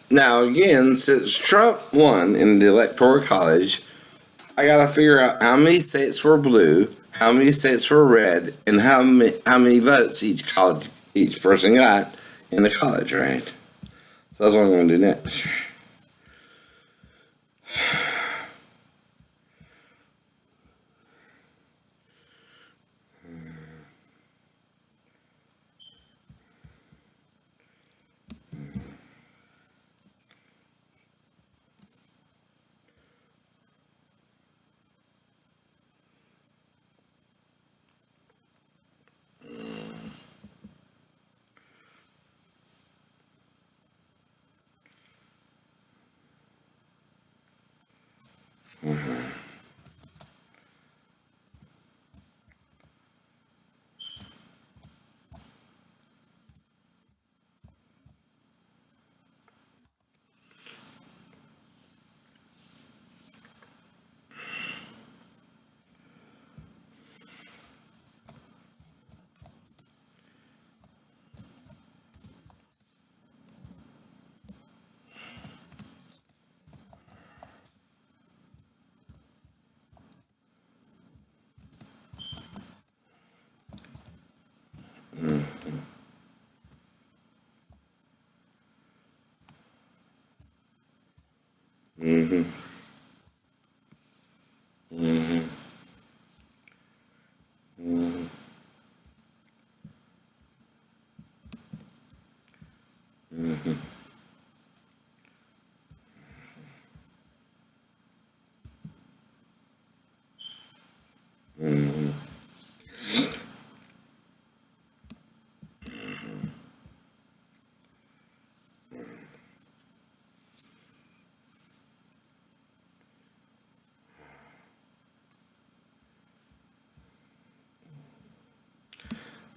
Now, again, since Trump won in the Electoral College, I got to figure out how many states were blue, how many states were red, and how many votes each person got in the college, right? So that's what I'm going to do next. Mm-hmm. Mm-hmm. Mm-hmm. Mm-hmm. Mm-hmm.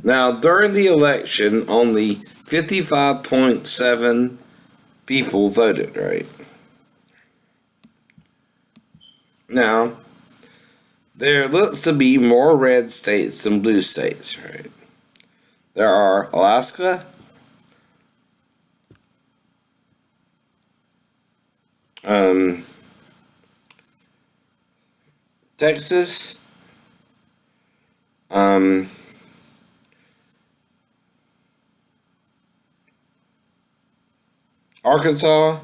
Now, during the election, only 55.7 people voted, right? Now, there looks to be more red states than blue states, right? There are Alaska, um, Texas, um, Arkansas,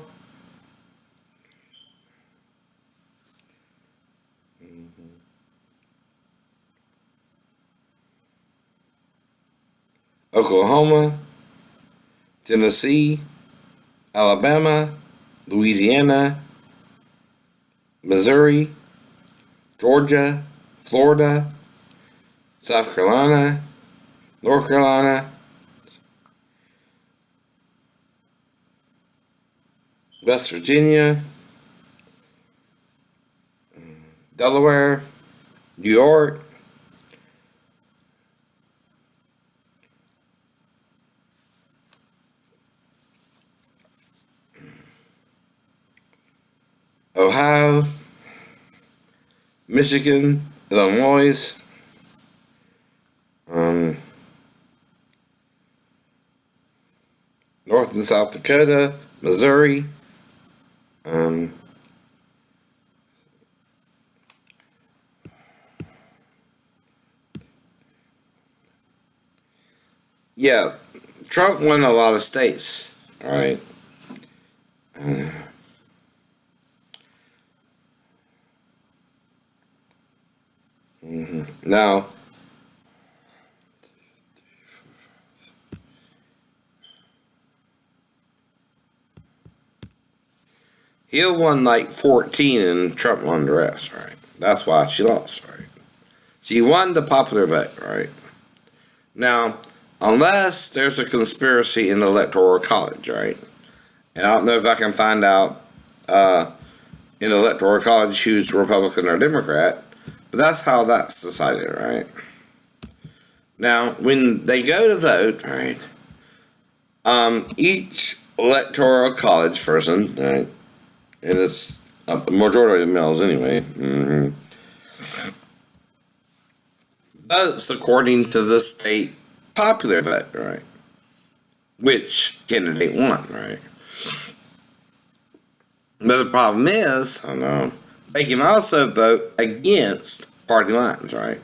Oklahoma, Tennessee, Alabama, Louisiana, Missouri, Georgia, Florida, South Carolina, North Carolina, West Virginia, Delaware, New York, Ohio, Michigan, Illinois, um, North and South Dakota, Missouri, um, yeah, Trump won a lot of states, all right? Uh, Now, he won like 14 and Trump won the rest, right? That's why she lost, right? She won the popular vote, right? Now, unless there's a conspiracy in the Electoral College, right? And I don't know if I can find out uh, in the Electoral College who's Republican or Democrat, but that's how that's decided, right? Now, when they go to vote, right, each Electoral College person, right, and it's a majority of the males anyway, votes according to the state popular vote, right? Which candidate won, right? But the problem is, I know, they can also vote against party lines, right?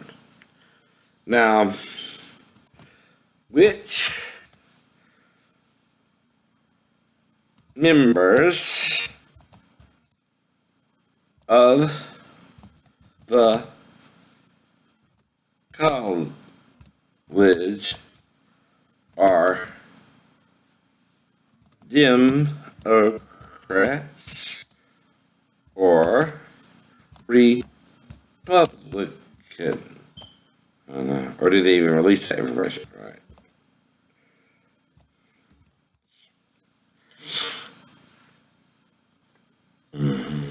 Now, which members of the college are Democrats or Republican? I don't know. Or do they even release that information? Right. Mm-hmm.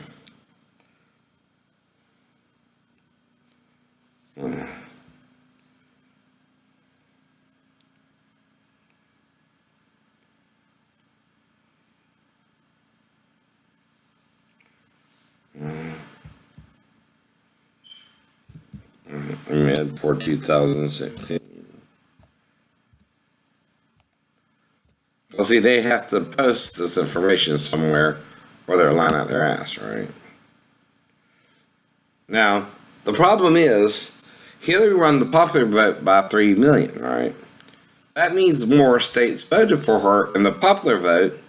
Mid for 2016. Well, see, they have to post this information somewhere or they're lying out their ass, right? Now, the problem is, Hillary won the popular vote by 3 million, right? That means more states voted for her in the popular vote.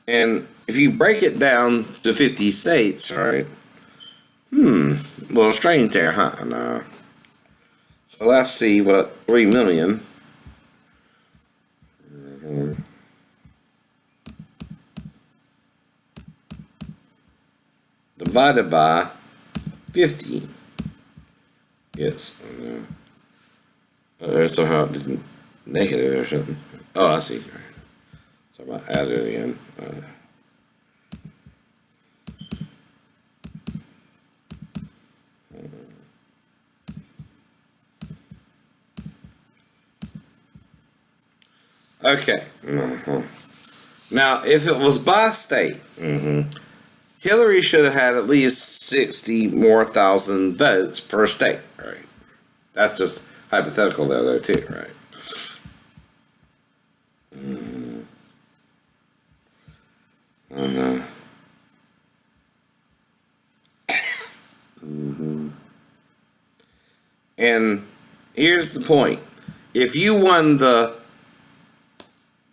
And if you break it down to 50 states, right? Well, strange there, huh? No. So let's see what 3 million. Divided by 50. Yes. Somehow it didn't negative or something. Oh, I see. So I'm add it again. Okay. Now, if it was by state, Hillary should have had at least 60 more thousand votes per state, right? That's just hypothetical there, though, too, right? And here's the point. If you won the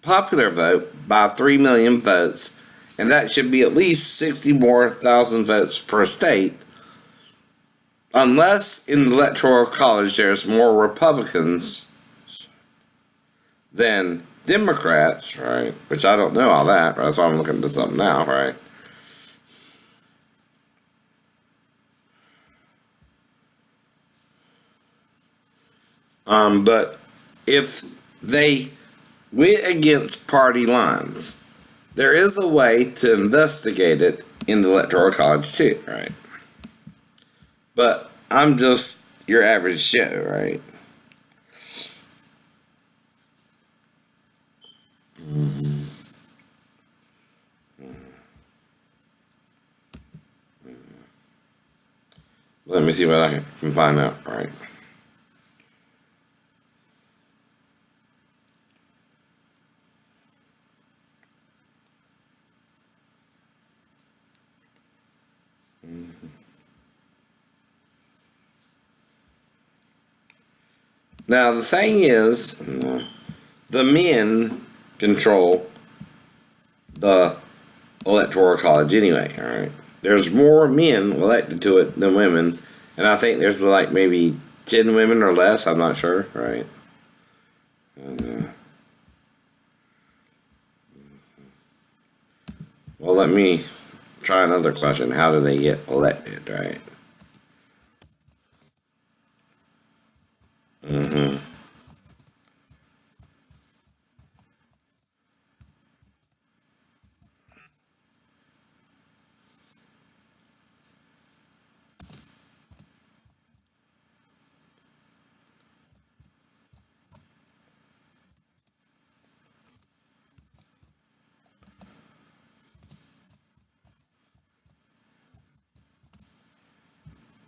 popular vote by 3 million votes, and that should be at least 60 more thousand votes per state, unless in the Electoral College there's more Republicans than Democrats, right? Which I don't know all that, right? That's why I'm looking this up now, right? But if they went against party lines, there is a way to investigate it in the Electoral College too, right? But I'm just your average Joe, right? Let me see what I can find out, right? Now, the thing is, the men control the Electoral College anyway, alright? There's more men elected to it than women, and I think there's like maybe 10 women or less, I'm not sure, right? Well, let me try another question. How do they get elected, right?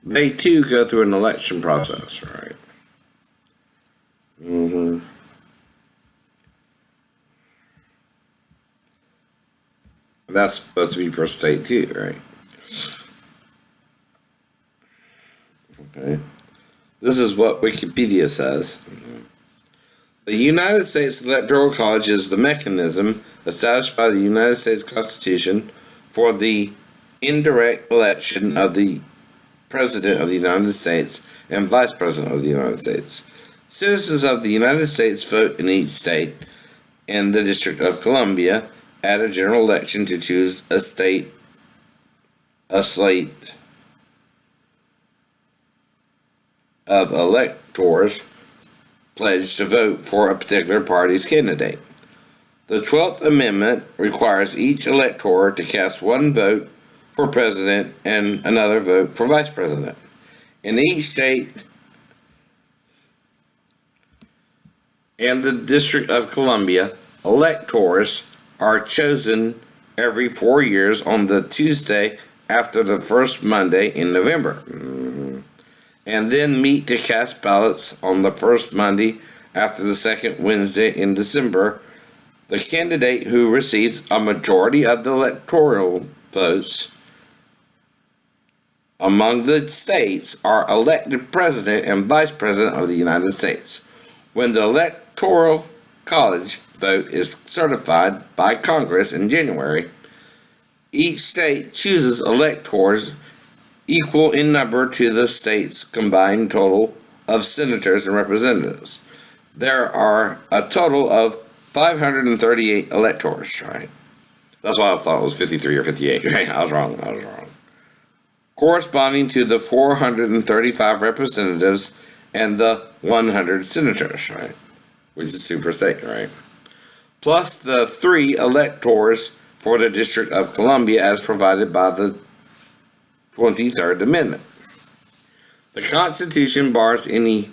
They too go through an election process, right? That's supposed to be per state too, right? Okay. This is what Wikipedia says. The United States Electoral College is the mechanism established by the United States Constitution for the indirect election of the President of the United States and Vice President of the United States. Citizens of the United States vote in each state and the District of Columbia at a general election to choose a slate of electors pledged to vote for a particular party's candidate. The 12th Amendment requires each elector to cast one vote for president and another vote for vice president. In each state and the District of Columbia, electors are chosen every 4 years on the Tuesday after the first Monday in November, and then meet to cast ballots on the first Monday after the second Wednesday in December. The candidate who receives a majority of the electoral votes among the states are elected president and vice president of the United States. When the electoral college vote is certified by Congress in January, each state chooses electors equal in number to the state's combined total of senators and representatives. There are a total of 538 electors, right? That's why I thought it was 53 or 58, right? I was wrong. Corresponding to the 435 representatives and the 100 senators, right? Which is super state, right? Plus the 3 electors for the District of Columbia as provided by the 23rd Amendment. The Constitution bars any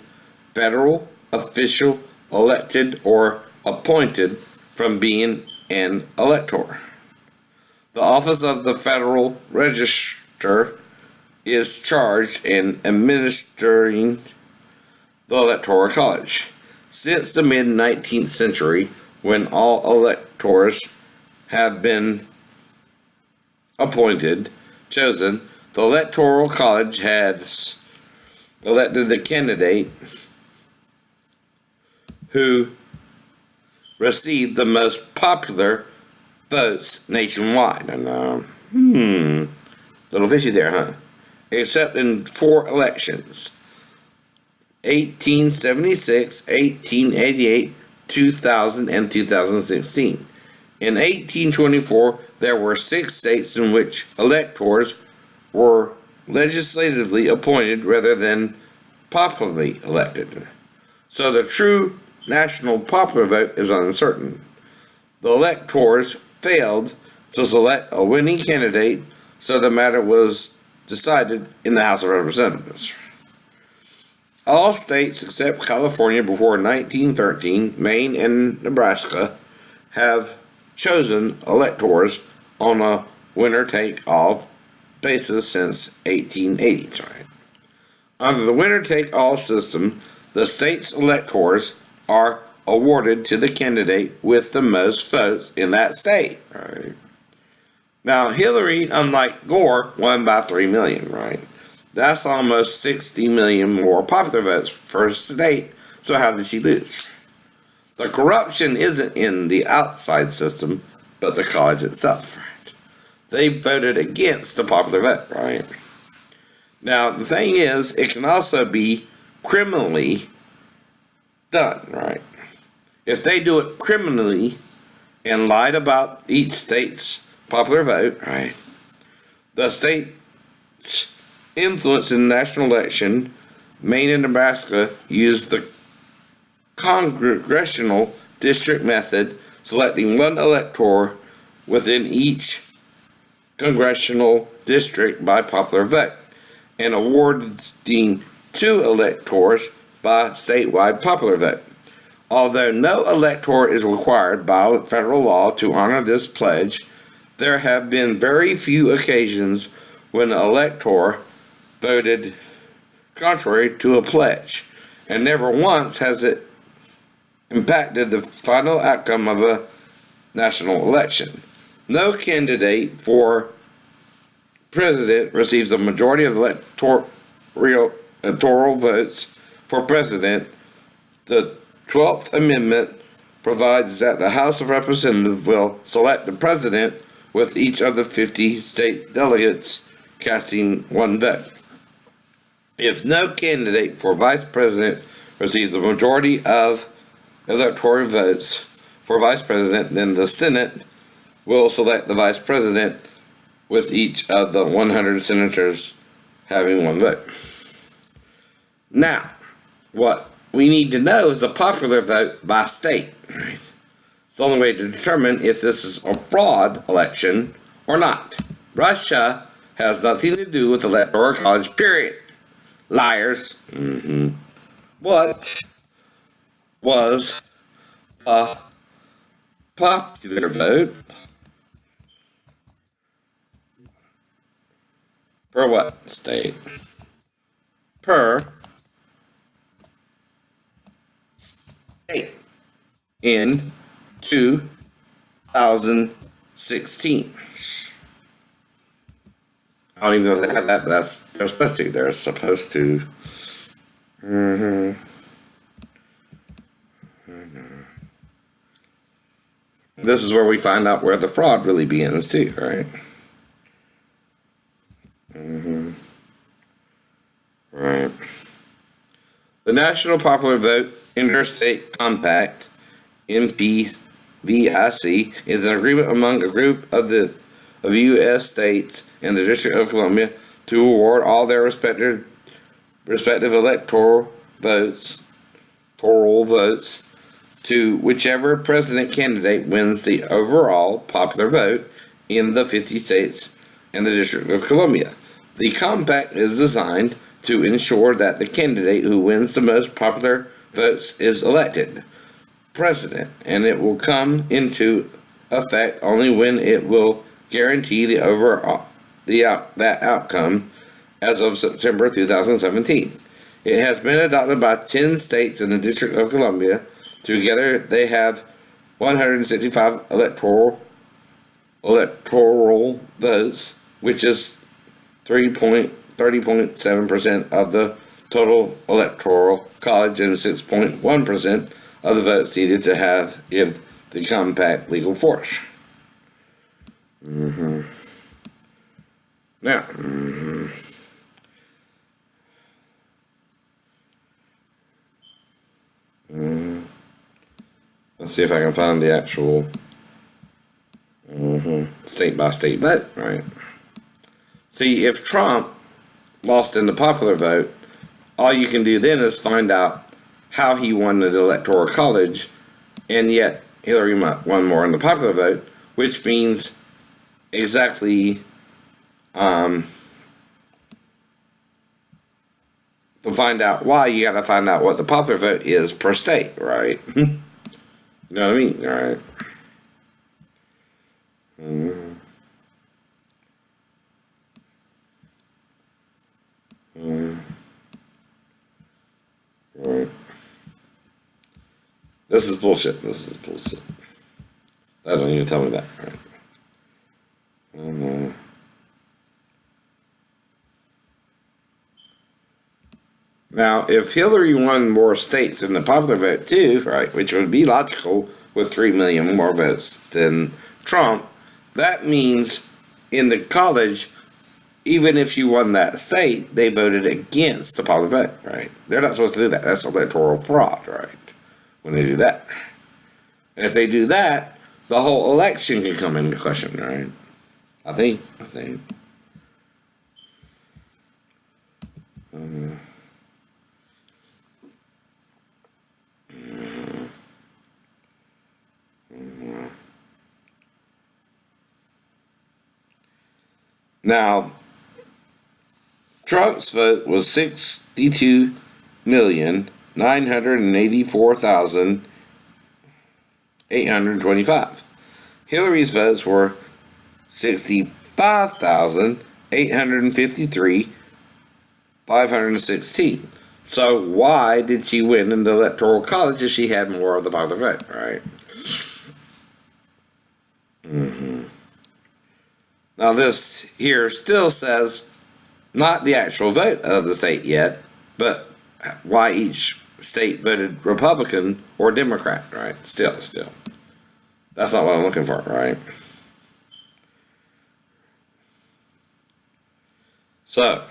federal official elected or appointed from being an elector. The office of the Federal Register is charged in administering the Electoral College. Since the mid-19th century, when all electors have been chosen, the Electoral College has elected the candidate who received the most popular votes nationwide. And, little fishy there, huh? Except in 4 elections: 1876, 1888, 2000, and 2016. In 1824, there were 6 states in which electors were legislatively appointed rather than popularly elected. So the true national popular vote is uncertain. The electors failed to select a winning candidate, so the matter was decided in the House of Representatives. All states except California before 1913, Maine and Nebraska, have chosen electors on a winner-take-all basis since 1880. Under the winner-take-all system, the state's electors are awarded to the candidate with the most votes in that state. Right? Now, Hilary, unlike Gore, won by 3 million, right? That's almost 60 million more popular votes per state, so how did she lose? The corruption isn't in the outside system, but the college itself, right? They voted against the popular vote, right? Now, the thing is, it can also be criminally done, right? If they do it criminally and lied about each state's popular vote, right? The state's influence in the national election, Maine and Nebraska used the congressional district method, selecting one elector within each congressional district by popular vote, and awarding 2 electors by statewide popular vote. Although no elector is required by federal law to honor this pledge, there have been very few occasions when an elector voted contrary to a pledge, and never once has it impacted the final outcome of a national election. no candidate for president receives a majority of electoral votes for president, the 12th Amendment provides that the House of Representatives will select the president with each of the 50 state delegates casting one vote. If no candidate for vice president receives a majority of electoral votes for vice president, then the Senate will select the vice president with each of the 100 senators having one vote. Now, what we need to know is the popular vote by state. It's the only way to determine if this is a fraud election or not. Russia has nothing to do with the electoral college, period. Liars. What was the popular vote per what state? Per state in 2016. I don't even know if they have that, but they're supposed to. They're supposed to. This is where we find out where the fraud really begins too, right? Right. The National Popular Vote Interstate Compact, NPVIC, is an agreement among a group of U.S. states and the District of Columbia to award all their respective electoral votes to whichever president candidate wins the overall popular vote in the 50 states and the District of Columbia. The compact is designed to ensure that the candidate who wins the most popular votes is elected president, and it will come into effect only when it will guarantee that outcome as of September 2017. It has been adopted by 10 states and the District of Columbia. Together, they have 165 electoral votes, which is 30.7% of the total electoral college and 6.1% of the votes needed to give the compact legal force. Now, let's see if I can find the actual state by state vote, right? See, if Trump lost in the popular vote, all you can do then is find out how he won the electoral college, and yet Hillary won more in the popular vote, which means exactly to find out why, you got to find out what the popular vote is per state, right? You know what I mean, all right? Right. This is bullshit. That don't even tell me that, right? Now, if Hillary won more states in the popular vote too, right, which would be logical with 3 million more votes than Trump, that means in the college, even if you won that state, they voted against the popular vote, right? They're not supposed to do that. That's electoral fraud, right? When they do that. And if they do that, the whole election can come into question, right? I think. Now, Trump's vote was 62,984,825. Hillary's votes were 65,853,516. So why did she win in the electoral college if she had more of the popular vote, right? Now this here still says not the actual vote of the state yet, but why each state voted Republican or Democrat, right? Still. That's not what I'm looking for, right? So,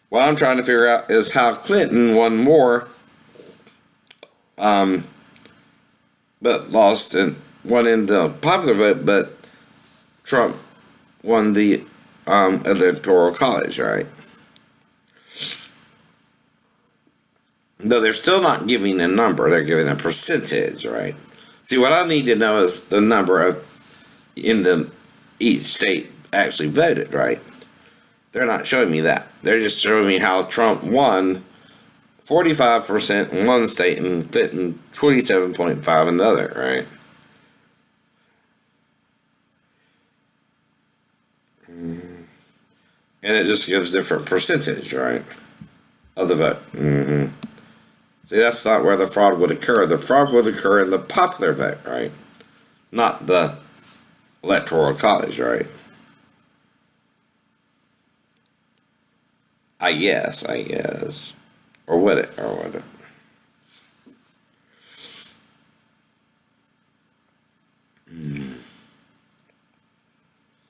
what I'm trying to figure out is how Clinton won more, but lost and won in the popular vote, but Trump won the electoral college, right? Though they're still not giving a number, they're giving a percentage, right? See, what I need to know is the number of each state actually voted, right? They're not showing me that. They're just showing me how Trump won 45% in one state and Clinton 27.5% in the other, right? And it just gives different percentage, right, of the vote. See, that's not where the fraud would occur. The fraud would occur in the popular vote, right? Not the electoral college, right? I guess. Or would it?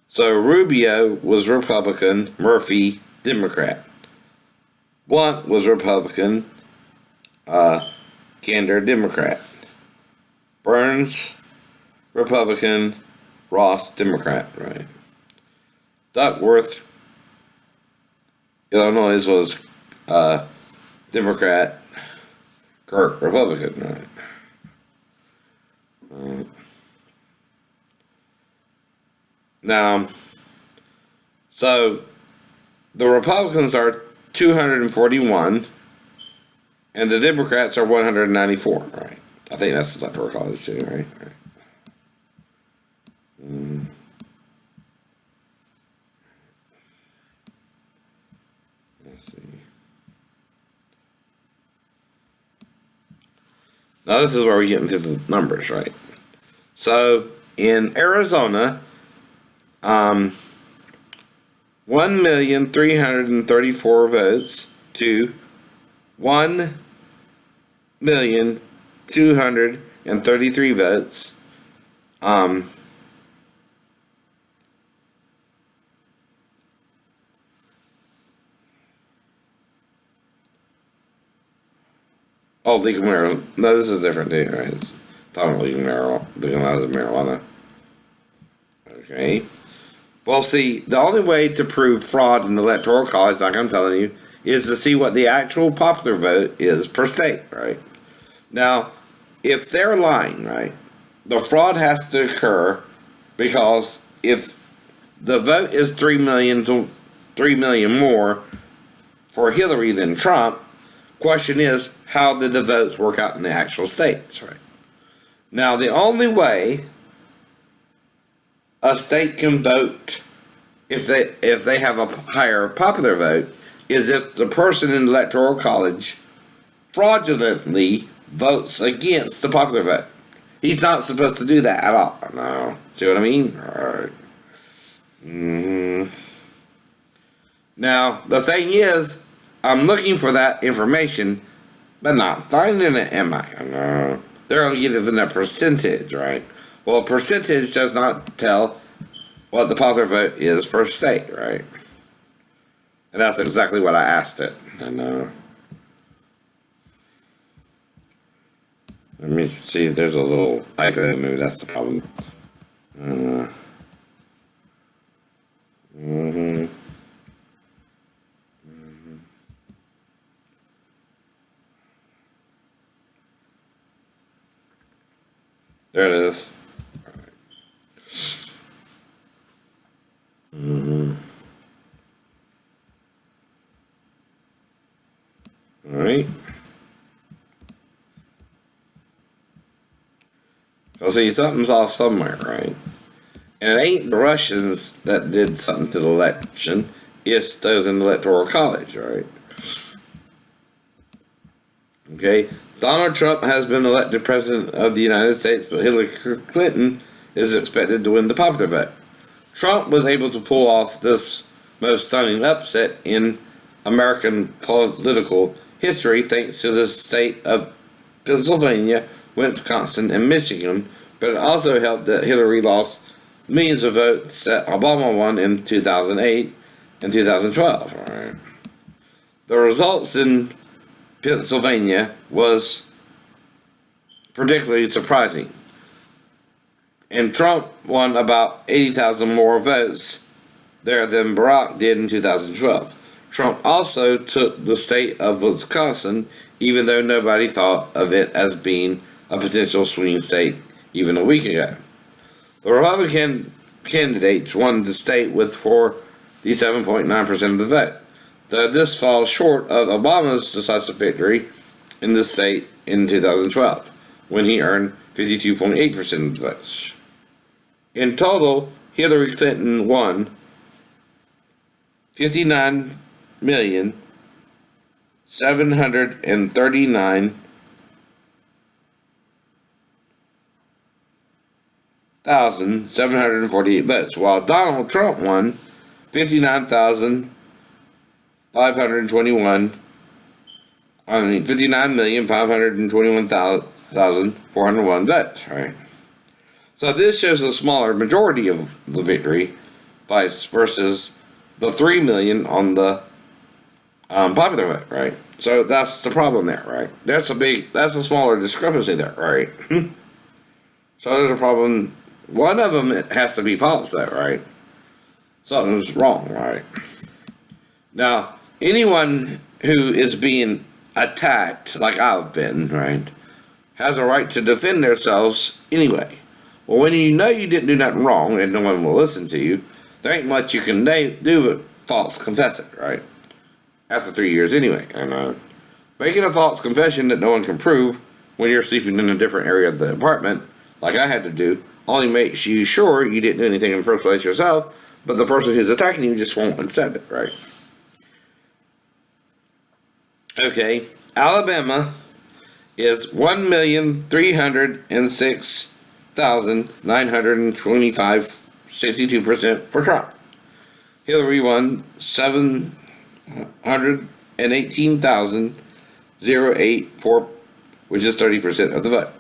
So Rubio was Republican, Murphy, Democrat. Blunt was Republican, Gander, Democrat. Burns, Republican, Ross, Democrat, right? Duckworth, Illinois was Democrat, Kirk, Republican, right? Now, so the Republicans are 241, and the Democrats are 194, right? I think that's the electoral college too, right? Let's see. Now this is where we get into the numbers, right? So in Arizona, 1,334 votes to 1,233 votes. Oh, legal marijuana. No, this is different too, right? It's talking about legalizing marijuana. Okay. Well, see, the only way to prove fraud in the electoral college, like I'm telling you, is to see what the actual popular vote is per state, right? Now, if they're lying, right, the fraud has to occur because if the vote is 3 million to 3 million more for Hilary than Trump, question is, how did the votes work out in the actual states, right? Now, the only way a state can vote if they have a higher popular vote is if the person in the electoral college fraudulently votes against the popular vote. He's not supposed to do that at all. No. See what I mean? All right. Now, the thing is, I'm looking for that information, but not finding it, am I? No. They're only giving a percentage, right? Well, a percentage does not tell what the popular vote is per state, right? And that's exactly what I asked it. I know. Let me see, there's a little typo, maybe that's the problem. There it is. Alright. So see, something's off somewhere, right? And it ain't the Russians that did something to the election, it's those in the electoral college, right? Okay, Donald Trump has been elected president of the United States, but Hillary Clinton is expected to win the popular vote. Trump was able to pull off this most stunning upset in American political history thanks to the state of Pennsylvania, Wisconsin, and Michigan, but it also helped that Hillary lost millions of votes that Obama won in 2008 and 2012. Right. The results in Pennsylvania was particularly surprising, and Trump won about 80,000 more votes there than Barack did in 2012. Trump also took the state of Wisconsin, even though nobody thought of it as being a potential swing state even a week ago. The Republican candidates won the state with 47.9% of the vote, though this falls short of Obama's decisive victory in the state in 2012, when he earned 52.8% of the votes. In total, Hillary Clinton won 59,739,748 votes, while Donald Trump won 59,521,401 votes, right? So this shows a smaller majority of the victory versus the 3 million on the popular vote, right? So that's the problem there, right? That's a smaller discrepancy there, right? So there's a problem. One of them, it has to be false though, right? Something's wrong, right? Now, anyone who is being attacked, like I've been, right, has a right to defend themselves anyway. Well, when you know you didn't do nothing wrong and no one will listen to you, there ain't much you can do but false confess it, right? After 3 years anyway. And making a false confession that no one can prove when you're sleeping in a different area of the apartment, like I had to do, only makes you sure you didn't do anything in the first place yourself, but the person who's attacking you just won't accept it, right? Okay, Alabama is 1,306,925, 62% for Trump. Hillary won 718,084, which is 30% of the vote.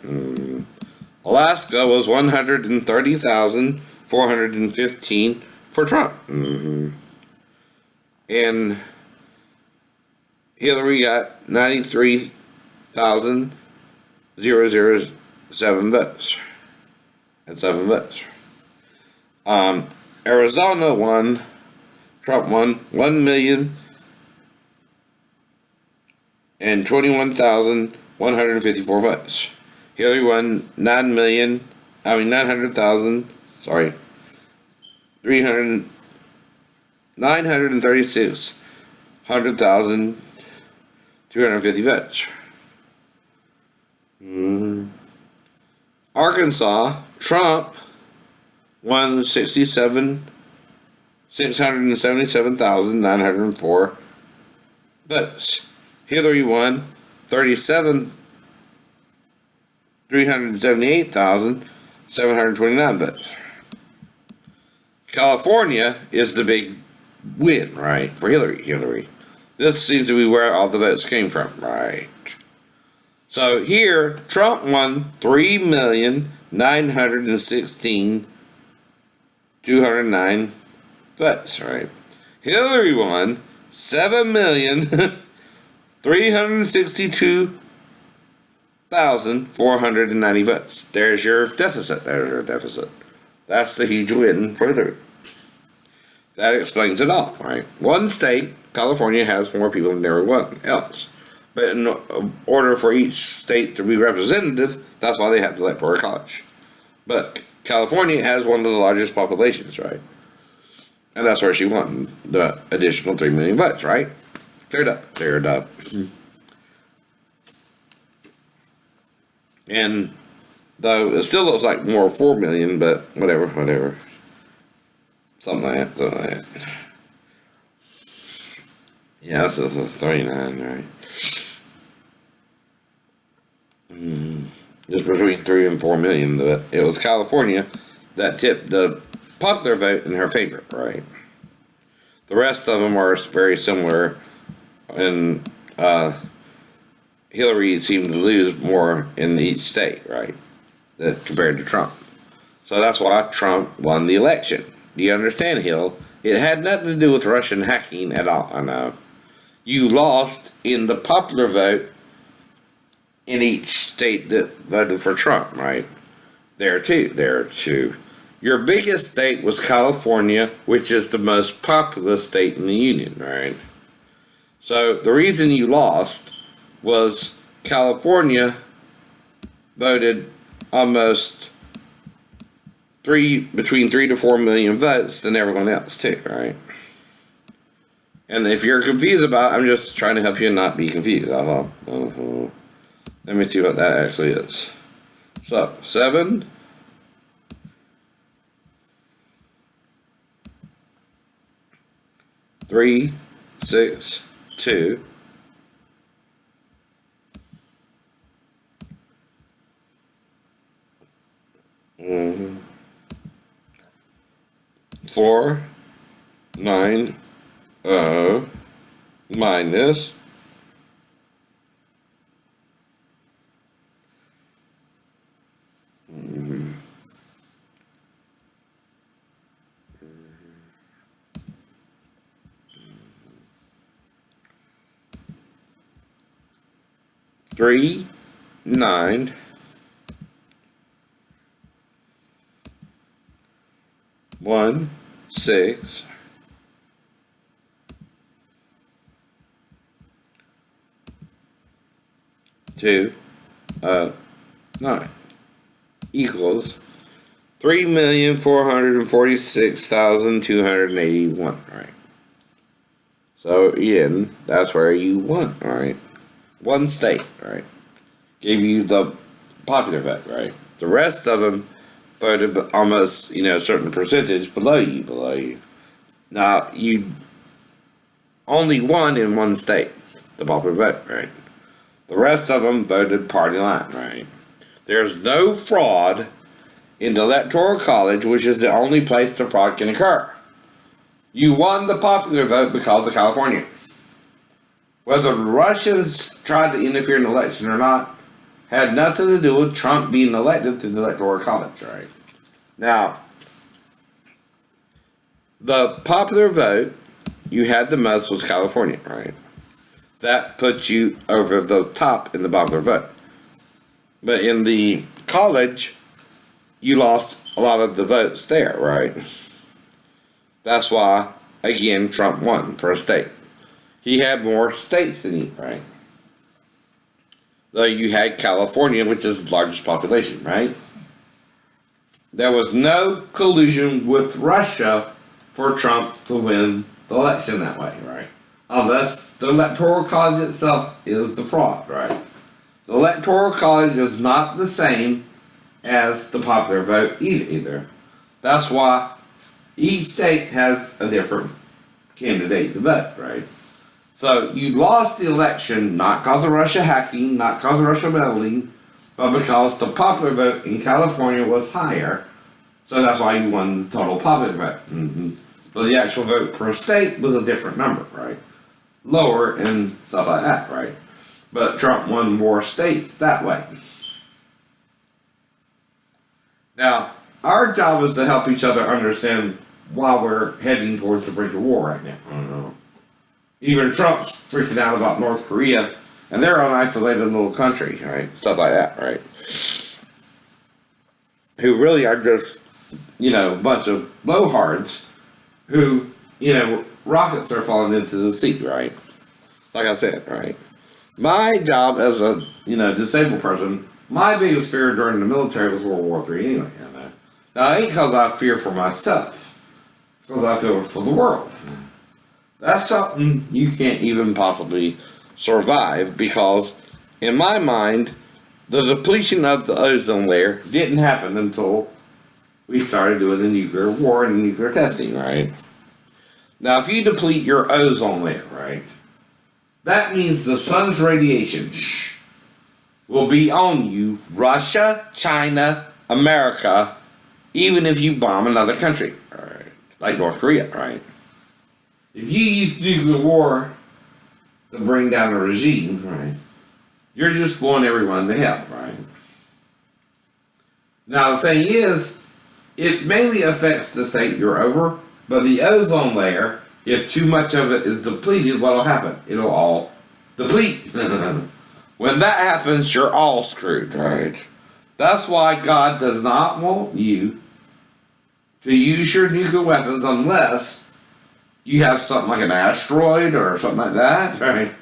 Alaska was 130,415 for Trump. And Hillary got 93,007 votes. That's 7 votes. Arizona won. Trump won 1,021,154 votes. Hillary won 900,000. Sorry, 936,250 votes. Arkansas, Trump won 677,904 votes. Hillary won 378,729 votes. California is the big win, right, for Hillary. This seems to be where all the votes came from, right? So here, Trump won 3,916,209 votes, right? Hillary won 7,362,490 votes. There's your deficit. That's the huge win for Hillary. That explains it all, right? One state, California, has more people than everyone else. But in order for each state to be representative, that's why they have the electoral college. But California has one of the largest populations, right? And that's where she won the additional 3 million votes, right? Cleared up. And though it still looks like more 4 million, but whatever. Something like that. Yeah, this is 39, right? Just between 3 and 4 million. It was California that tipped the popular vote in her favor, right? The rest of them are very similar, and Hillary seemed to lose more in each state, right, that compared to Trump. So that's why Trump won the election. Do you understand, Hill? It had nothing to do with Russian hacking at all. I know. You lost in the popular vote in each state that voted for Trump, right? There too. Your biggest state was California, which is the most populous state in the union, right? So the reason you lost was California voted almost between 3 to 4 million votes than everyone else too, right? And if you're confused about it, I'm just trying to help you not be confused. Let me see what that actually is. So 7 3 6 2 4 9 minus 3 9 1 6 2 9 equals 3,446,281. Right. So again, that's where you won. All right. One state. Right. Gave you the popular vote. Right. The rest of them voted almost, a certain percentage below you. Now you only won in one state, the popular vote. Right. The rest of them voted party line. Right. There's no fraud in the Electoral College, which is the only place the fraud can occur. You won the popular vote because of California. Whether the Russians tried to interfere in the election or not had nothing to do with Trump being elected to the Electoral College, right? Now, the popular vote you had the most was California, right? That puts you over the top in the popular vote. But in the college, you lost a lot of the votes there, right? That's why, again, Trump won per state. He had more states than you, right? Though you had California, which is the largest population, right? There was no collusion with Russia for Trump to win the election that way, right? Unless the Electoral College itself is the fraud, right? The Electoral College is not the same as the popular vote either. That's why each state has a different candidate to vote, right? So you lost the election not because of Russia hacking, not because of Russia meddling, but because the popular vote in California was higher. So that's why you won the total popular vote. But the actual vote per state was a different number, right? Lower and stuff like that, right? But Trump won more states that way. Now, our job is to help each other understand why we're heading towards the brink of war right now. I don't know. Even Trump's freaking out about North Korea, and they're an isolated little country, right? Stuff like that, right? Who really are just, a bunch of blowhards who, rockets are falling into the sea, right? Like I said, right? My job as a, disabled person, my biggest fear during the military was World War III anyway. Now, it ain't because I fear for myself. It's because I fear for the world. That's something you can't even possibly survive because, in my mind, the depletion of the ozone layer didn't happen until we started doing the nuclear war and nuclear testing, right? Now, if you deplete your ozone layer, right, that means the sun's radiation will be on you, Russia, China, America, even if you bomb another country, right? Like North Korea, right? If you use nuclear war to bring down a regime, right, you're just blowing everyone to hell, right? Now the thing is, it mainly affects the state you're over, but the ozone layer, if too much of it is depleted, what'll happen? It'll all deplete. When that happens, you're all screwed, right? That's why God does not want you to use your nuclear weapons unless you have something like an asteroid or something like that, right?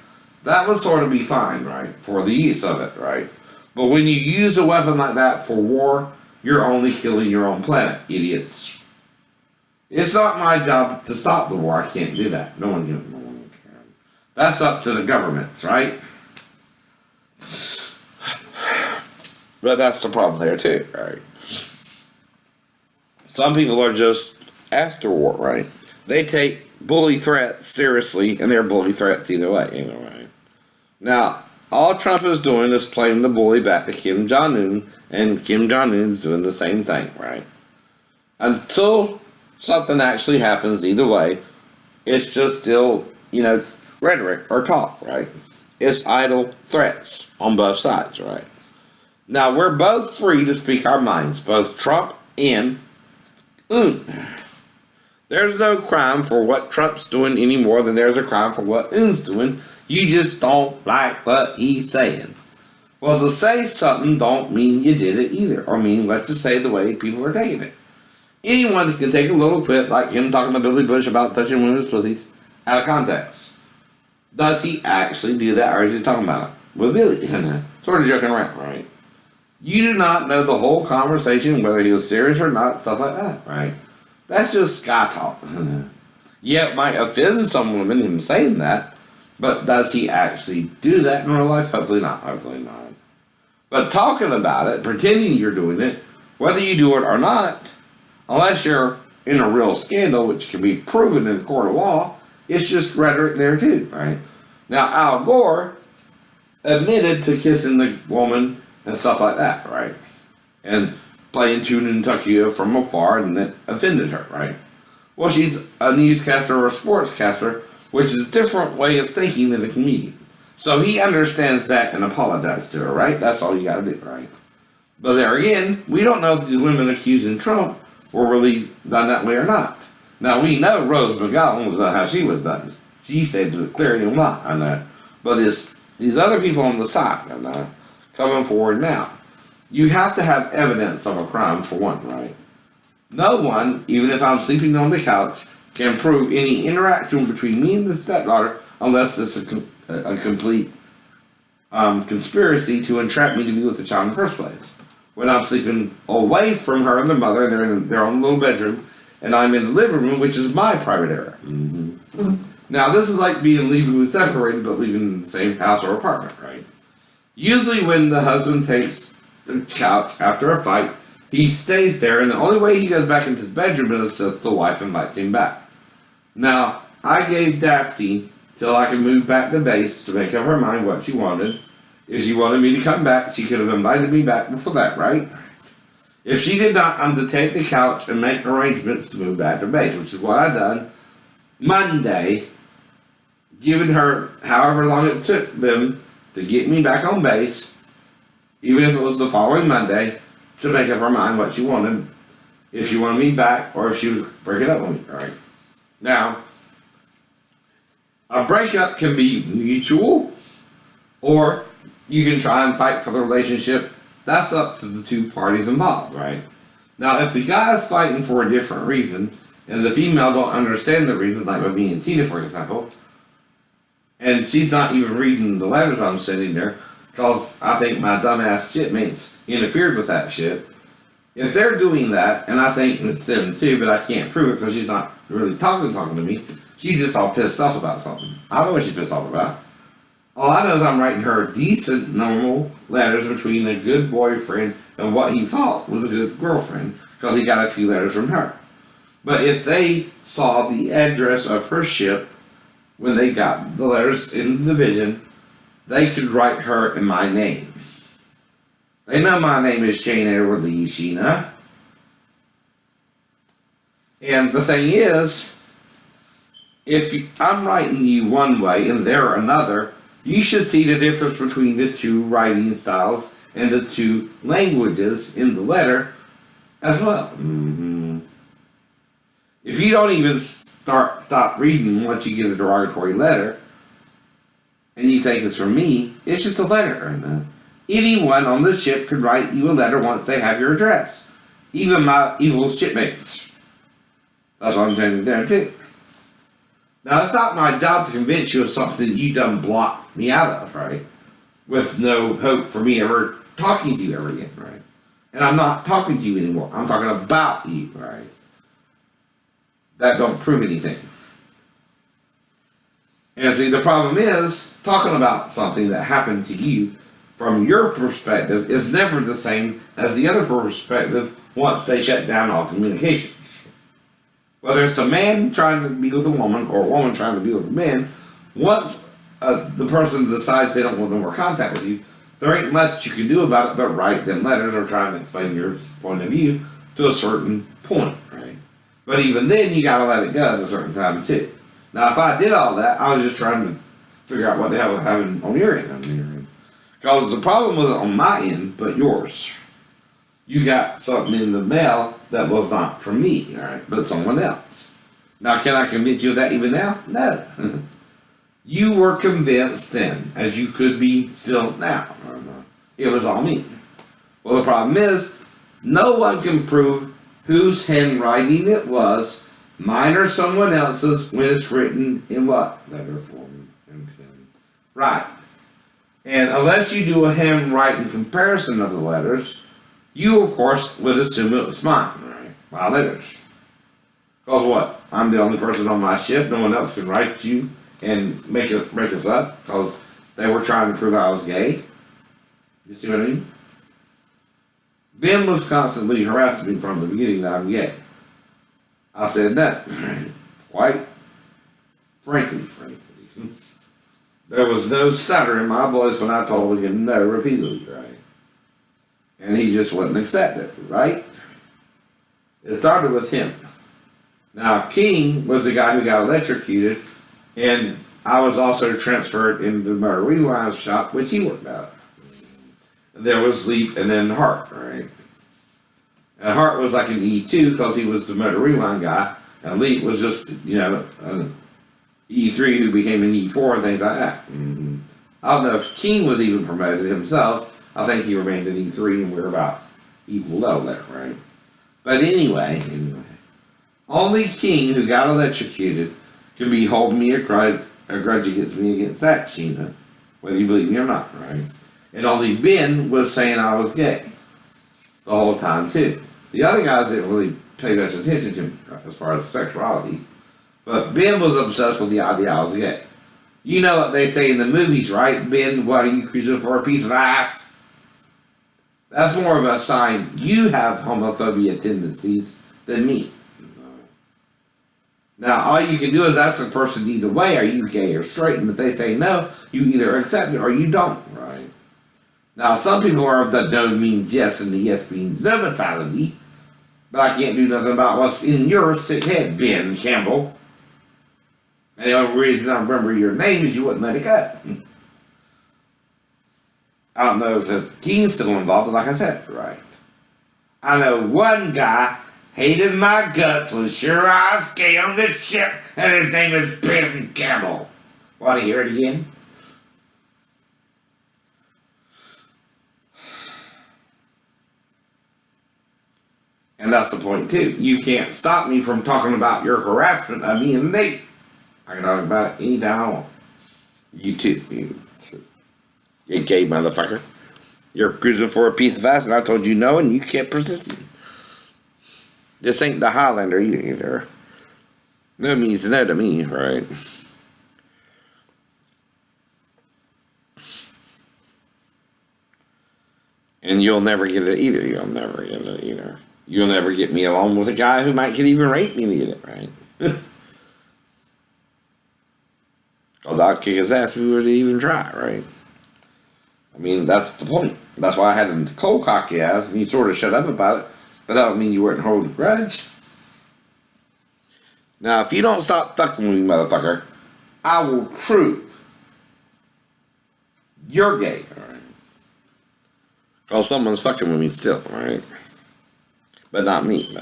That would sort of be fine, right, for the use of it, right? But when you use a weapon like that for war, you're only killing your own planet, idiots. It's not my job to stop the war. I can't do that. No one can. That's up to the governments, right? But that's the problem there too, right? Some people are just after war, right? They take bully threats seriously, and they're bully threats either way, right? Now, all Trump is doing is playing the bully back to Kim Jong-un, and Kim Jong-un's doing the same thing, right? Until something actually happens either way, it's just still, rhetoric or talk, right? It's idle threats on both sides, right? Now, we're both free to speak our minds, both Trump and Un. There's no crime for what Trump's doing any more than there's a crime for what Un's doing. You just don't like what he's saying. Well, to say something don't mean you did it either, or mean let's just say the way people are taking it. Anyone can take a little clip like him talking to Billy Bush about touching women's pussies out of context. Does he actually do that, or is he talking about it with Billy? Sort of joking around, right? You do not know the whole conversation, whether he was serious or not, stuff like that, right? That's just sky talk. Yeah, it might offend some women him saying that, but does he actually do that in real life? Hopefully not. But talking about it, pretending you're doing it, whether you do it or not, unless you're in a real scandal, which can be proven in a court of law, it's just rhetoric there too, right? Now, Al Gore admitted to kissing the woman and stuff like that, right? And playing tune in Tuckio from afar, and that offended her, right? Well, she's a newscaster or a sportscaster, which is a different way of thinking than a comedian. So he understands that and apologized to her, right? That's all you gotta do, right? But there again, we don't know if these women accusing Trump were really done that way or not. Now, we know Rose McGowan was how she was done. She said clearly not, I know. But these other people on the side, I know, coming forward now. You have to have evidence of a crime for one, right? No one, even if I'm sleeping on the couch, can prove any interaction between me and the stepdaughter unless it's a complete conspiracy to entrap me to be with the child in the first place. When I'm sleeping away from her and the mother, they're in their own little bedroom, and I'm in the living room, which is my private area. Mm-hmm. Now, this is like being legally separated, but living in the same house or apartment, right? Usually when the husband takes the couch after a fight, he stays there, and the only way he goes back into the bedroom is if the wife invites him back. Now, I gave Daphne till I could move back to base to make up her mind what she wanted. If she wanted me to come back, she could have invited me back before that, right? If she did not, I'm to take the couch and make arrangements to move back to base, which is what I done Monday, giving her however long it took them to get me back on base, even if it was the following Monday, to make up her mind what she wanted, if she wanted me back or if she was breaking up with me, right? Now, a breakup can be mutual, or you can try and fight for the relationship. That's up to the two parties involved, right? Now, if the guy is fighting for a different reason, and the female don't understand the reason, like with me and Tina, for example, and she's not even reading the letters I'm sending her, because I think my dumbass shitmates interfered with that shit. If they're doing that, and I think it's them too, but I can't prove it because she's not really talking to me, she's just all pissed off about something. I don't know what she's pissed off about. All I know is I'm writing her decent, normal letters between a good boyfriend and what he thought was a good girlfriend, because he got a few letters from her. But if they saw the address of her ship when they got the letters in the division, they could write her in my name. They know my name is Shane Edward Lee Sheena. And the thing is, if I'm writing you one way and they're another, you should see the difference between the two writing styles and the two languages in the letter as well. If you don't even stop reading once you get a derogatory letter, and you think it's from me, it's just a letter. And anyone on the ship could write you a letter once they have your address. Even my evil shipmates. That's what I'm trying to do too. Now, it's not my job to convince you of something you done blocked me out of, right? With no hope for me ever talking to you ever again, right? And I'm not talking to you anymore. I'm talking about you, right? That don't prove anything. And see, the problem is, talking about something that happened to you from your perspective is never the same as the other perspective once they shut down all communications. Whether it's a man trying to be with a woman or a woman trying to be with a man, once the person decides they don't want no more contact with you, there ain't much you can do about it but write them letters or try to explain your point of view to a certain point, right? But even then, you gotta let it go at a certain time too. Now, if I did all that, I was just trying to figure out what the hell was happening on your end. Because the problem wasn't on my end, but yours. You got something in the mail that was not from me, all right, but someone else. Now, can I convince you of that even now? No. You were convinced then, as you could be still now. It was all me. Well, the problem is, no one can prove whose handwriting it was, mine or someone else's, when it's written in what? Letter form and pen. Right. And unless you do a handwriting comparison of the letters, you, of course, would assume it was mine, right? My letters. Because what? I'm the only person on my ship. No one else can write you and make us up because they were trying to prove I was gay. You see what I mean? Ben was constantly harassing me from the beginning that I'm gay. I said that, quite frankly. There was no stutter in my voice when I told him no repeatedly, right? And he just wouldn't accept it, right? It started with him. Now, King was the guy who got electrocuted, and I was also transferred into the Motor Rewind shop, which he worked out. There was Leap and then Hart, right? And Hart was like an E2 because he was the Motor Rewind guy, and Leap was just, an E3 who became an E4 and things like that. I don't know if King was even promoted himself. I think he remained an E3 and we were about equal level there, right? But anyway, only King who got electrocuted could be holding me a grudge against me against that Sheena, whether you believe me or not, right? And only Ben was saying I was gay the whole time too. The other guys didn't really pay much attention to me as far as sexuality, but Ben was obsessed with the idea I was gay. You know what they say in the movies, right? Ben, what are you cruising for, a piece of ass? That's more of a sign you have homophobia tendencies than me. Now, all you can do is ask a person either way, are you gay or straight? And if they say no, you either accept it or you don't, right? Now, some people are of the no means yes and the yes means no mentality, but I can't do nothing about what's in your sick head, Ben Campbell. And the only reason I remember your name is you wouldn't let it go. I don't know if the King's still involved, but like I said, right. I know one guy hated my guts, was sure I was gay on this ship, and his name is Ben Campbell. Want to hear it again? And that's the point too. You can't stop me from talking about your harassment of me and Nate. I can talk about it anytime I want. You too. You gay motherfucker. You're cruising for a piece of ass and I told you no and you kept persisting. This ain't the Highlander either. No means no to me, right? And you'll never get it either. You'll never get it either. You'll never get me along with a guy who might even rape me to get it, right? Because I'll kick his ass if we were to even try, right? I mean, that's the point. That's why I had him cold cock your ass and you sort of shut up about it. But that don't mean you weren't holding a grudge. Now, if you don't stop fucking with me, motherfucker, I will prove you're gay, alright? Because someone's fucking with me still, alright? But not me.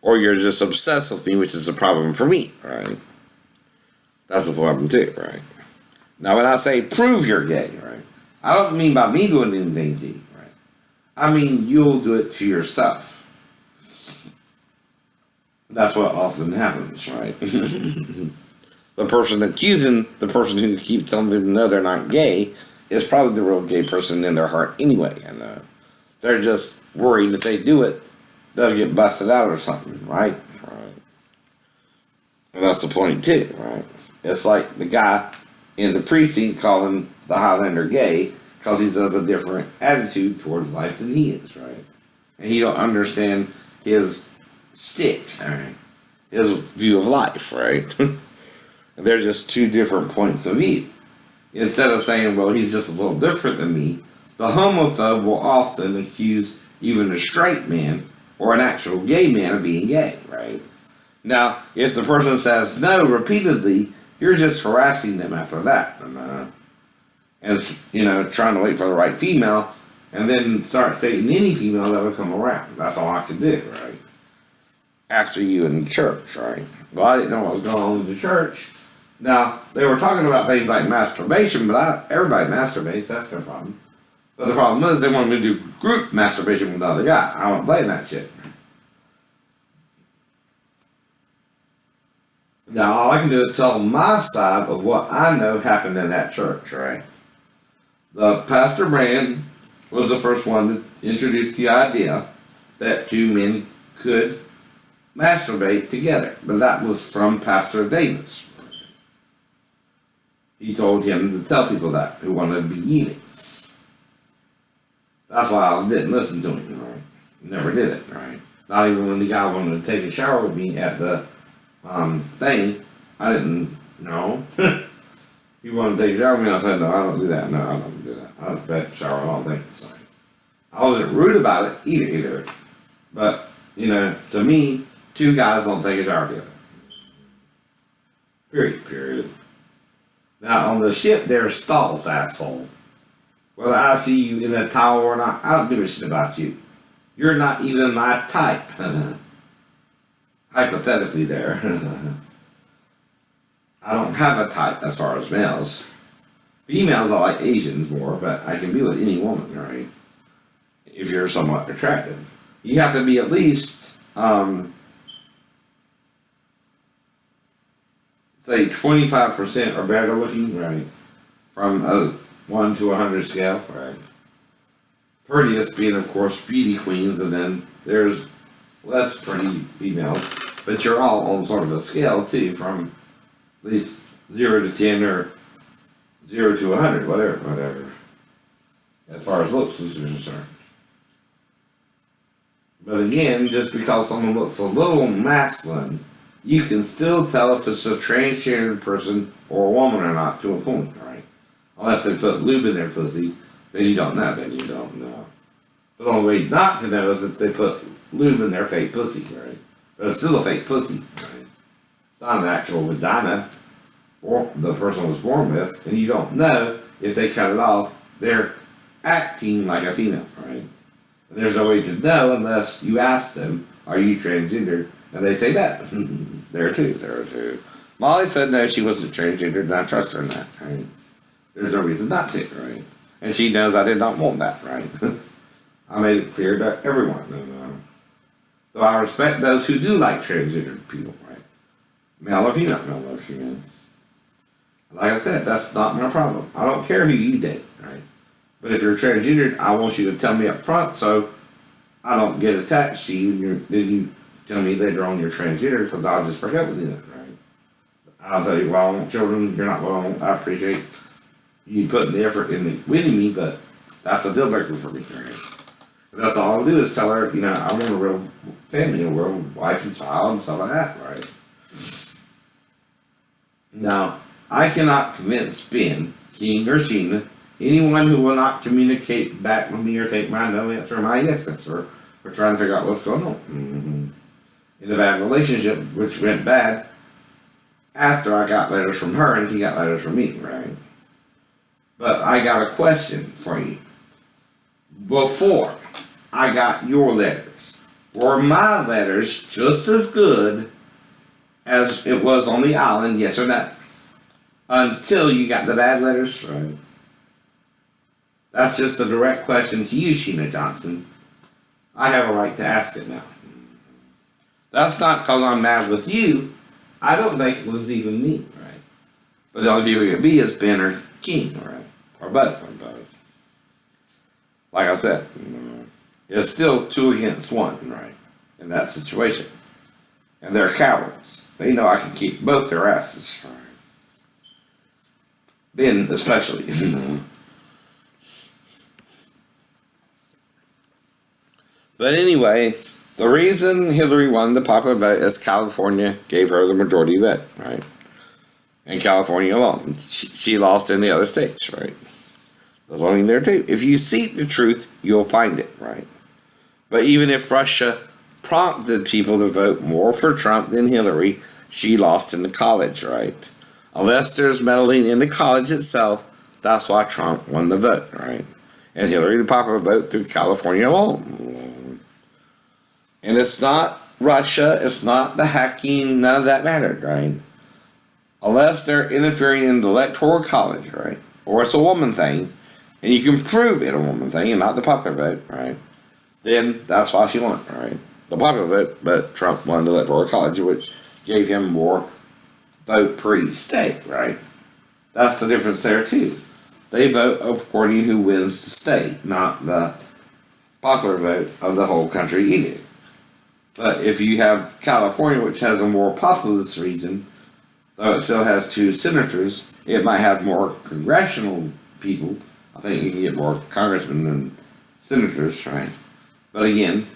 Or you're just obsessed with me, which is a problem for me, right? That's the problem too, right? Now, when I say prove you're gay, right, I don't mean by me doing anything to you, right? I mean you'll do it to yourself. That's what often happens, right? The person accusing the person who keeps telling them no, they're not gay is probably the real gay person in their heart anyway, and they're just worried if they do it, they'll get busted out or something, right? Right. And that's the point too, right? It's like the guy in the precinct calling the Highlander gay because he's of a different attitude towards life than he is, right? And he don't understand his stick, right? His view of life, right? They're just two different points of view. Instead of saying, well, he's just a little different than me, the homophobe will often accuse even a straight man or an actual gay man of being gay, right? Now, if the person says no repeatedly, you're just harassing them after that. And you know, trying to wait for the right female, and then start dating any female that will come around. That's all I could do, right? After you in the church, right? Well, I didn't know what was going on in the church. Now, they were talking about things like masturbation, but everybody masturbates, that's no problem. But the problem is they want me to do group masturbation with other guy. I don't play that shit. Now, all I can do is tell my side of what I know happened in that church, right? The Pastor Brand was the first one to introduce the idea that two men could masturbate together. But that was from Pastor Davis. He told him to tell people that who wanted to be eunuchs. That's why I didn't listen to him, right? Never did it, right? Not even when the guy wanted to take a shower with me at the thing, I didn't know. He wanted to take a shower with me, I said, no, I don't do that. No, I don't do that. I don't take a shower, I don't think it's safe. I wasn't rude about it either. But, you know, to me, two guys don't take a shower together. Period. Now, on the ship, there's stalls, asshole. Whether I see you in a towel or not, I don't give a shit about you. You're not even my type. Hypothetically there. I don't have a type as far as males. Females, I like Asians more, but I can be with any woman, right? If you're somewhat attractive. You have to be at least, say 25% or better looking, right? From a 1 to 100 scale, right? Prettiest being, of course, beauty queens, and then there's less pretty females. But you're all on sort of a scale, too, from at least 0 to 10 or 0 to 100, whatever. As far as looks is concerned. But again, just because someone looks a little masculine, you can still tell if it's a transgender person or a woman or not to a point, right? Unless they put lube in their pussy, then you don't know, But the only way not to know is if they put lube in their fake pussy, right? But it's still a fake pussy, right? It's not an actual vagina or the person was born with, and you don't know if they cut it off, they're acting like a female, right? And there's no way to know unless you ask them, are you transgender? And they say that. There too. Molly said no, she wasn't transgender, and I trust her in that, right? There's no reason not to, right? And she knows I did not want that, right? I made it clear to everyone. And, so I respect those who do like transgender people, right? Male or female. Like I said, that's not my problem. I don't care who you date, right? But if you're transgendered, I want you to tell me up front so I don't get attached to you and then you tell me later on you're transgender because I'll just break up with you then, right? I'll tell you, well, I want children, you're not what I want. I appreciate you putting the effort in winning me, but that's a deal breaker for me, right? But that's all I'll do is tell her, you know, I want a real family, a real wife and child and stuff like that, right? Now, I cannot convince Ben, King, or Sheena, anyone who will not communicate back with me or take my no answer or my yes answer, We're trying to figure out what's going on. In a bad relationship, which went bad after I got letters from her and he got letters from me, right? But I got a question for you. Before I got your letters, were my letters just as good as it was on the island, yes or no? Until you got the bad letters, right? That's just a direct question to you, Sheena Johnson. I have a right to ask it now. That's not because I'm mad with you. I don't think it was even me, right? But the only people it could be is Ben or King, right? Or both. Like I said, it's still 2 against 1, right? In that situation. And they're cowards. They know I can kick both their asses, right? Ben especially. But anyway, the reason Hilary won the popular vote is California gave her the majority vote, right? And California alone. She lost in the other states, right? There's only there too. If you seek the truth, you'll find it, right? But even if Russia prompted people to vote more for Trump than Hillary, she lost in the college, right? Unless there's meddling in the college itself, that's why Trump won the vote, right? And Hillary the popular vote through California alone. And it's not Russia, it's not the hacking, none of that mattered, right? Unless they're interfering in the electoral college, right? Or it's a woman thing, and you can prove it a woman thing and not the popular vote, right? Then that's why she won, right? The popular vote, but Trump won the electoral college, which gave him more vote per each state, right? That's the difference there too. They vote according to who wins the state, not the popular vote of the whole country either. But if you have California, which has a more populous region, though it still has 2 senators, it might have more congressional people. I think you can get more congressmen than senators, right? But again,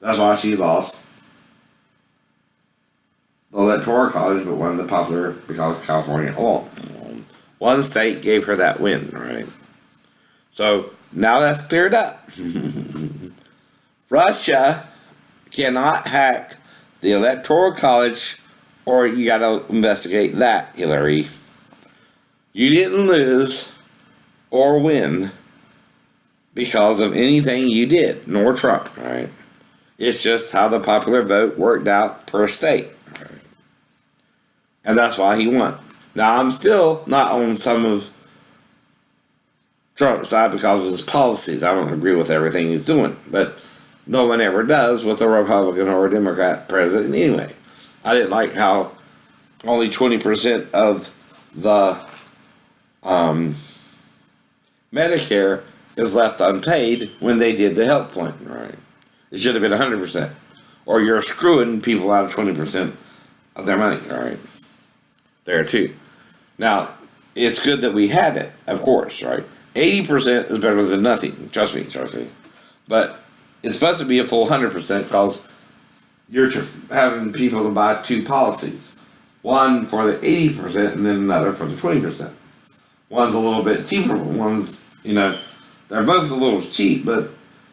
that's why she lost the electoral college, but won the popular because of California alone. One state gave her that win, right? So now that's cleared up. Russia cannot hack the electoral college, or you got to investigate that, Hilary. You didn't lose or win because of anything you did, nor Trump, right? It's just how the popular vote worked out per state, right? And that's why he won. Now, I'm still not on some of Trump's side because of his policies. I don't agree with everything he's doing, but no one ever does with a Republican or a Democrat president anyway. I didn't like how only 20% of the Medicare is left unpaid when they did the health plan, right? It should have been 100%. Or you're screwing people out of 20% of their money, all right? There too. Now, it's good that we had it, of course, right? 80% is better than nothing. Trust me. But it's supposed to be a full 100% because you're having people to buy 2 policies. One for the 80% and then another for the 20%. One's a little bit cheaper, one's, they're both a little cheap, but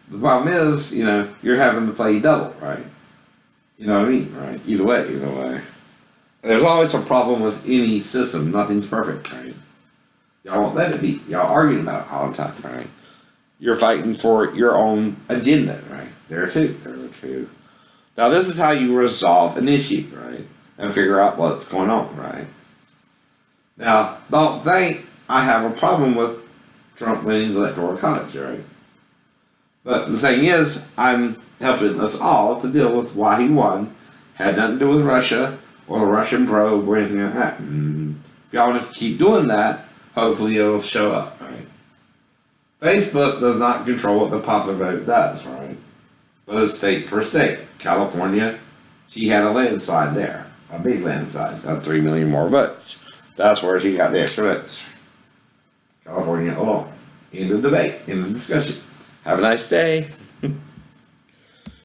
the problem is, you're having to pay double, right? You know what I mean, right? Either way. There's always a problem with any system. Nothing's perfect, right? Y'all won't let it be. Y'all arguing about it all the time, right? You're fighting for your own agenda, right? There too. Now, this is how you resolve an issue, right? And figure out what's going on, right? Now, don't think I have a problem with Trump winning the electoral college, right? But the thing is, I'm helping us all to deal with why he won. Had nothing to do with Russia or the Russian probe or anything like that. If y'all want to keep doing that, hopefully it'll show up, right? Facebook does not control what the popular vote does, right? But it's state per state. California, she had a landslide there. A big landslide of 3 million more votes. That's where she got the extra votes. California alone. End of debate. End of discussion. Have a nice day.